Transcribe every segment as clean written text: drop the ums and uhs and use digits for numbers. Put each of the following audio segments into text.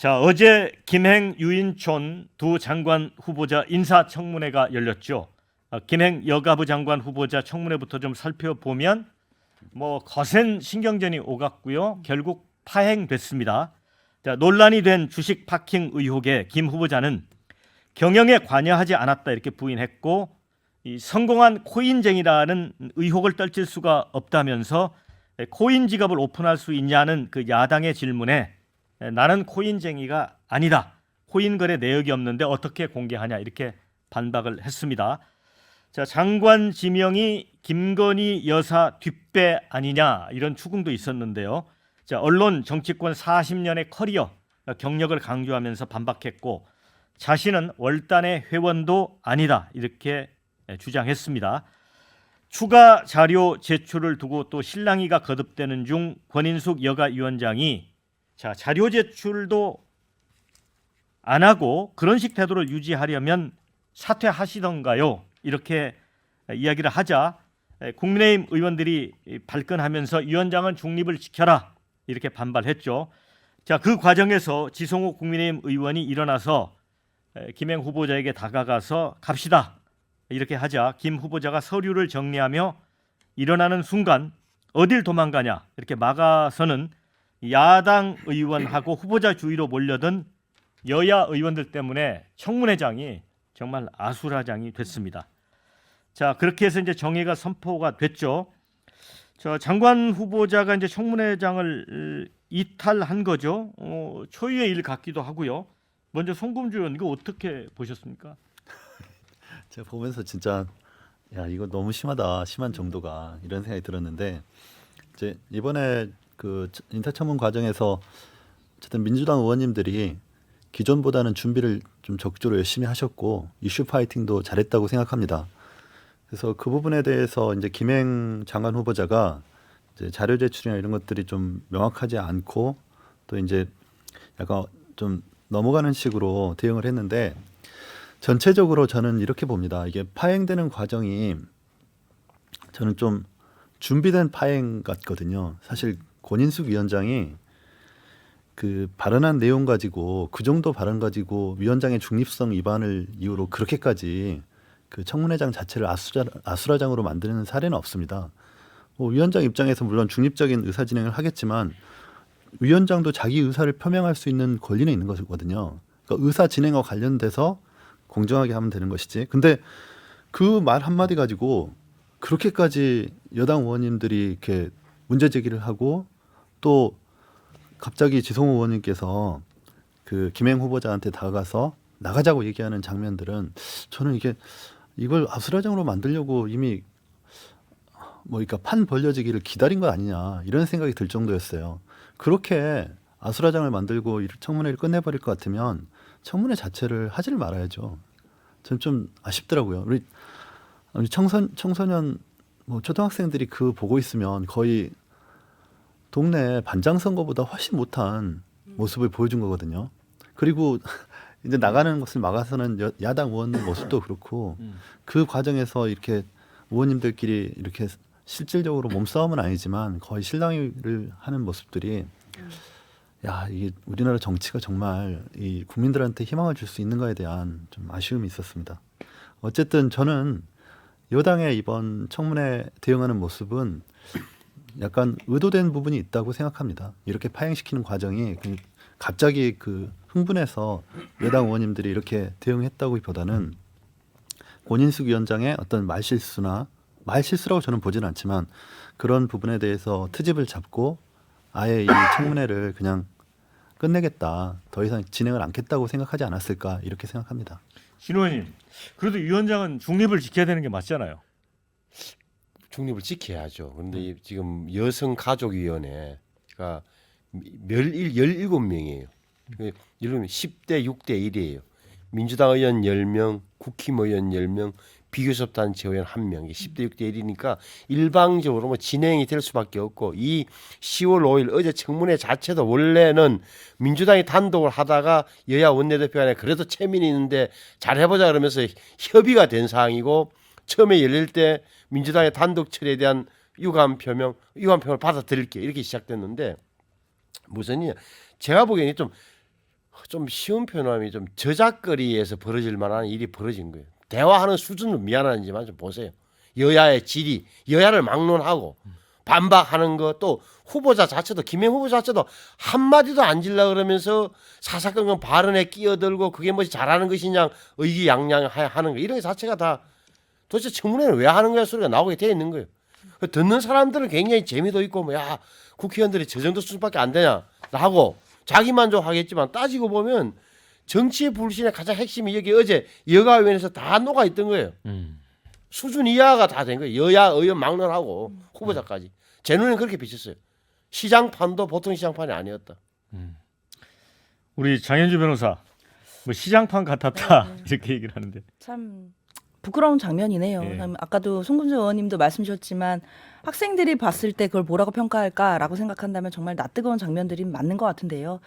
자, 어제 김행, 유인촌 두 장관 후보자 인사청문회가 열렸죠. 김행 여가부 장관 후보자 청문회부터 좀 살펴보면 거센 신경전이 오갔고요. 결국 파행됐습니다. 자, 논란이 된 주식 파킹 의혹에 김 후보자는 경영에 관여하지 않았다 이렇게 부인했고, 이 성공한 코인쟁이라는 의혹을 떨칠 수가 없다면서 코인 지갑을 오픈할 수 있냐는 그 야당의 질문에 나는 코인쟁이가 아니다. 코인 거래 내역이 없는데 어떻게 공개하냐 이렇게 반박을 했습니다. 자, 장관 지명이 김건희 여사 뒷배 아니냐 이런 추궁도 있었는데요. 자, 언론 정치권 40년의 커리어 경력을 강조하면서 반박했고, 자신은 월단의 회원도 아니다 이렇게 주장했습니다. 추가 자료 제출을 두고 또 실랑이가 거듭되는 중 권인숙 여가위원장이 자료 제출도 안 하고 그런 식 태도를 유지하려면 사퇴하시던가요? 이렇게 이야기를 하자 국민의힘 의원들이 발끈하면서 위원장은 중립을 지켜라 이렇게 반발했죠. 자, 그 과정에서 지성호 국민의힘 의원이 일어나서 김행 후보자에게 다가가서 갑시다 이렇게 하자 김 후보자가 서류를 정리하며 일어나는 순간 어딜 도망가냐 이렇게 막아서는 야당 의원하고 후보자 주위로 몰려든 여야 의원들 때문에 청문회장이 정말 아수라장이 됐습니다. 자, 그렇게 해서 이제 정의가 선포가 됐죠. 저 장관 후보자가 이제 청문회장을 이탈한 거죠. 초유의 일 같기도 하고요. 먼저 송금주 의원 이거 어떻게 보셨습니까? 제가 보면서 진짜 야 이거 너무 심하다, 심한 정도가 이런 생각이 들었는데, 이제 이번에 그 인사청문 과정에서 어쨌든 민주당 의원님들이 기존보다는 준비를 좀 적극적으로 열심히 하셨고 이슈 파이팅도 잘했다고 생각합니다. 그래서 그 부분에 대해서 이제 김행 장관 후보자가 이제 자료 제출이나 이런 것들이 좀 명확하지 않고 또 이제 약간 좀 넘어가는 식으로 대응을 했는데, 전체적으로 저는 이렇게 봅니다. 이게 파행되는 과정이 저는 좀 준비된 파행 같거든요. 사실 권인숙 위원장이 그 발언한 내용 가지고 그 정도 발언 가지고 위원장의 중립성 위반을 이유로 그렇게까지 그 청문회장 자체를 아수라장으로 만드는 사례는 없습니다. 위원장 입장에서 물론 중립적인 의사 진행을 하겠지만 위원장도 자기 의사를 표명할 수 있는 권리는 있는 것이거든요. 그러니까 의사 진행과 관련돼서 공정하게 하면 되는 것이지. 근데 그 말 한마디 가지고 그렇게까지 여당 의원님들이 이렇게 문제 제기를 하고, 또 갑자기 지성호 의원님께서 그 김행 후보자한테 다가가서 나가자고 얘기하는 장면들은 저는 이걸 아수라장으로 만들려고 이미 그러니까 판 벌려지기를 기다린 거 아니냐 이런 생각이 들 정도였어요. 그렇게 아수라장을 만들고 청문회를 끝내버릴 것 같으면 청문회 자체를 하지를 말아야죠. 저는 좀 아쉽더라고요. 우리 청소년 초등학생들이 그 보고 있으면 거의 동네 반장 선거보다 훨씬 못한 모습을 보여준 거거든요. 그리고 이제 나가는 것을 막아서는 야당 의원님 모습도 그렇고 그 과정에서 이렇게 의원님들끼리 이렇게 실질적으로 몸싸움은 아니지만 거의 실랑이를 하는 모습들이 이게 우리나라 정치가 정말 이 국민들한테 희망을 줄 수 있는가에 대한 좀 아쉬움이 있었습니다. 어쨌든 저는 여당의 이번 청문회 대응하는 모습은 약간 의도된 부분이 있다고 생각합니다. 이렇게 파행시키는 과정이 갑자기 그 흥분해서 여당 의원님들이 이렇게 대응했다기보다는 권인숙 위원장의 어떤 말실수라고 저는 보지는 않지만 그런 부분에 대해서 트집을 잡고 아예 이 청문회를 그냥 끝내겠다, 더 이상 진행을 않겠다고 생각하지 않았을까 이렇게 생각합니다. 신 의원님, 그래도 위원장은 중립을 지켜야 되는 게 맞잖아요. 중립을 지켜야죠. 그런데 지금 여성가족위원회가 17명이에요. 예를 들면 10대 6대 1이에요. 민주당 의원 10명, 국힘 의원 10명, 비교섭단체 의원 1명, 10대 6대 1이니까 일방적으로 진행이 될 수밖에 없고, 이 10월 5일 어제 청문회 자체도 원래는 민주당이 단독을 하다가 여야 원내대표 안에 그래도 체민이 있는데 잘해보자 그러면서 협의가 된 사항이고, 처음에 열릴 때 민주당의 단독 처리에 대한 유감평을 받아들일게 이렇게 시작됐는데, 무슨이냐, 제가 보기에는 좀 좀 쉬운 표현하면 좀 저작거리에서 벌어질 만한 일이 벌어진 거예요. 대화하는 수준은 미안하지만 좀 보세요. 여야의 질이 여야를 막론하고 반박하는 것, 또 후보자 자체도 김행 후보자 자체도 한마디도 안 질라 그러면서 사사건건 발언에 끼어들고 그게 뭐지 잘하는 것이냐 의기양양하는 거 이런 것 자체가 다 도대체 청문회는 왜 하는 거야 소리가 나오게 돼 있는 거예요. 듣는 사람들은 굉장히 재미도 있고 뭐야 국회의원들이 저 정도 수준밖에 안 되냐 하고 자기 만족하겠지만 따지고 보면 정치의 불신의 가장 핵심이 여기 어제 여가위원회에서 다 녹아 있던 거예요. 수준 이하가 다 된 거예요. 여야 의원 막론하고 후보자까지. 제 눈에는 그렇게 비쳤어요. 시장판도 보통 시장판이 아니었다. 우리 장현주 변호사 뭐 시장판 같았다 이렇게 얘기를 하는데 참 부끄러운 장면이네요. 예. 아까도 송금주 의원님도 말씀 주셨지만 학생들이 봤을 때 그걸 뭐라고 평가할까라고 생각한다면 정말 낯뜨거운 장면들이 맞는 것 같은데요.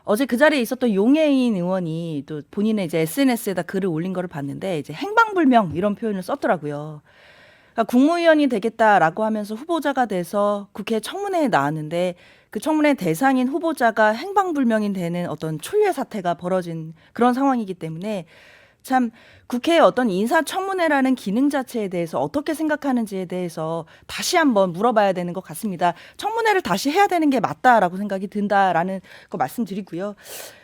어제 그 자리에 있었던 용해인 의원이 또 본인의 이제 SNS에다 글을 올린 거를 봤는데 이제 행방불명 이런 표현을 썼더라고요. 그러니까 국무위원이 되겠다라고 하면서 후보자가 돼서 국회 청문회에 나왔는데 그 청문회 대상인 후보자가 행방불명이 되는 어떤 초유의 사태가 벌어진 그런 상황이기 때문에 참 국회의 어떤 인사청문회라는 기능 자체에 대해서 어떻게 생각하는지에 대해서 다시 한번 물어봐야 되는 것 같습니다. 청문회를 다시 해야 되는 게 맞다라고 생각이 든다라는 거 말씀드리고요.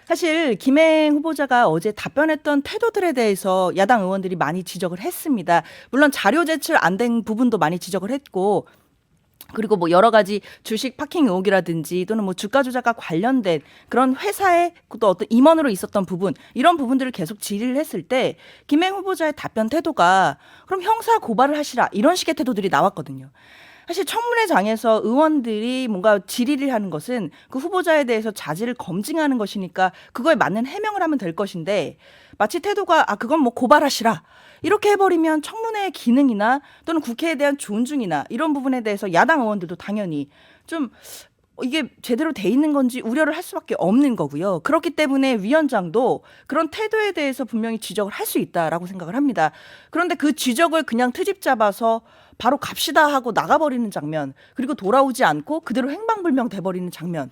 사실 김행 후보자가 어제 답변했던 태도들에 대해서 야당 의원들이 많이 지적을 했습니다. 물론 자료 제출 안 된 부분도 많이 지적을 했고 그리고 뭐 여러 가지 주식 파킹 의혹이라든지 또는 뭐 주가 조작과 관련된 그런 회사의 또 어떤 임원으로 있었던 부분 이런 부분들을 계속 질의를 했을 때 김행 후보자의 답변 태도가 그럼 형사 고발을 하시라 이런 식의 태도들이 나왔거든요. 사실 청문회장에서 의원들이 뭔가 질의를 하는 것은 그 후보자에 대해서 자질을 검증하는 것이니까 그거에 맞는 해명을 하면 될 것인데 마치 태도가 그건 뭐 고발하시라 이렇게 해버리면 청문회의 기능이나 또는 국회에 대한 존중이나 이런 부분에 대해서 야당 의원들도 당연히 좀 이게 제대로 돼 있는 건지 우려를 할 수밖에 없는 거고요. 그렇기 때문에 위원장도 그런 태도에 대해서 분명히 지적을 할 수 있다라고 생각을 합니다. 그런데 그 지적을 그냥 트집 잡아서 바로 갑시다 하고 나가버리는 장면, 그리고 돌아오지 않고 그대로 행방불명 돼버리는 장면.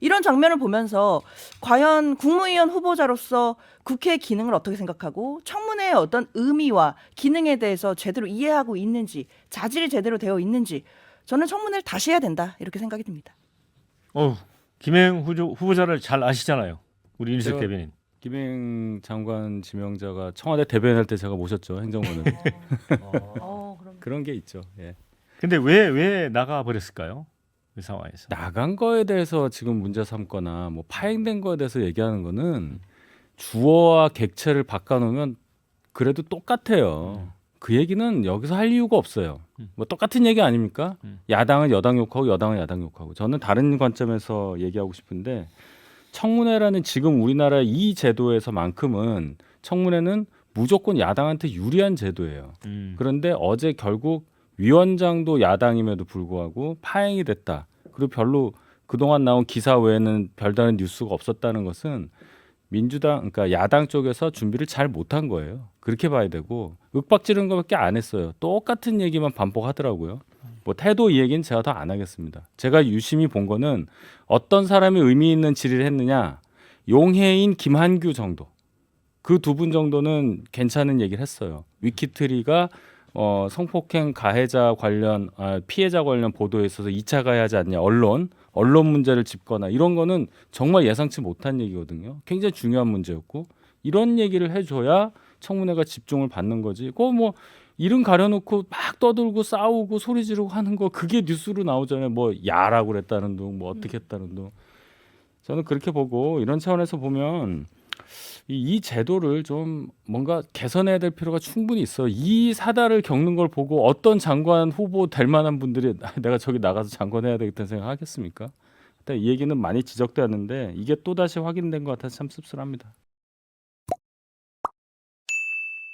이런 장면을 보면서 과연 국무위원 후보자로서 국회의 기능을 어떻게 생각하고 청문회의 어떤 의미와 기능에 대해서 제대로 이해하고 있는지, 자질이 제대로 되어 있는지 저는 청문회를 다시 해야 된다 이렇게 생각이 듭니다. 김행 후보자를 잘 아시잖아요. 우리 윤석 제가- 대변인. 김행 장관 지명자가 청와대 대변할 때 제가 모셨죠 행정부는. 그럼 그런 게 있죠. 예. 근데 왜 나가 버렸을까요? 그 상황에서. 나간 거에 대해서 지금 문제 삼거나 뭐 파행된 거에 대해서 얘기하는 거는 주어와 객체를 바꿔놓으면 그래도 똑같아요. 그 얘기는 여기서 할 이유가 없어요. 뭐 똑같은 얘기 아닙니까? 야당은 여당 욕하고 여당은 야당 욕하고. 저는 다른 관점에서 얘기하고 싶은데 청문회라는 지금 우리나라 이 제도에서만큼은 청문회는 무조건 야당한테 유리한 제도예요. 그런데 어제 결국 위원장도 야당임에도 불구하고 파행이 됐다. 그리고 별로 그동안 나온 기사 외에는 별다른 뉴스가 없었다는 것은 민주당, 그러니까 야당 쪽에서 준비를 잘 못한 거예요. 그렇게 봐야 되고 윽박지르는 것밖에 안 했어요. 똑같은 얘기만 반복하더라고요. 뭐 태도 이 얘기는 제가 더 안 하겠습니다. 제가 유심히 본 거는 어떤 사람이 의미 있는 질의를 했느냐. 용해인 김한규 정도. 그 두 분 정도는 괜찮은 얘기를 했어요. 위키트리가 성폭행 가해자 관련 피해자 관련 보도에 있어서 2차 가해하지 않냐 언론 문제를 짚거나 이런 거는 정말 예상치 못한 얘기거든요. 굉장히 중요한 문제였고 이런 얘기를 해줘야 청문회가 집중을 받는 거지. 그거 뭐 이름 가려놓고 막 떠들고 싸우고 소리 지르고 하는 거 그게 뉴스로 나오잖아요. 뭐 야라고 그랬다는 둥, 뭐 어떻게 했다는 둥. 저는 그렇게 보고 이런 차원에서 보면 이 제도를 좀 뭔가 개선해야 될 필요가 충분히 있어. 이 사달을 겪는 걸 보고 어떤 장관 후보 될 만한 분들이 내가 저기 나가서 장관해야 되겠다는 생각 하겠습니까? 이 얘기는 많이 지적되었는데 이게 또 다시 확인된 것 같아서 참 씁쓸합니다.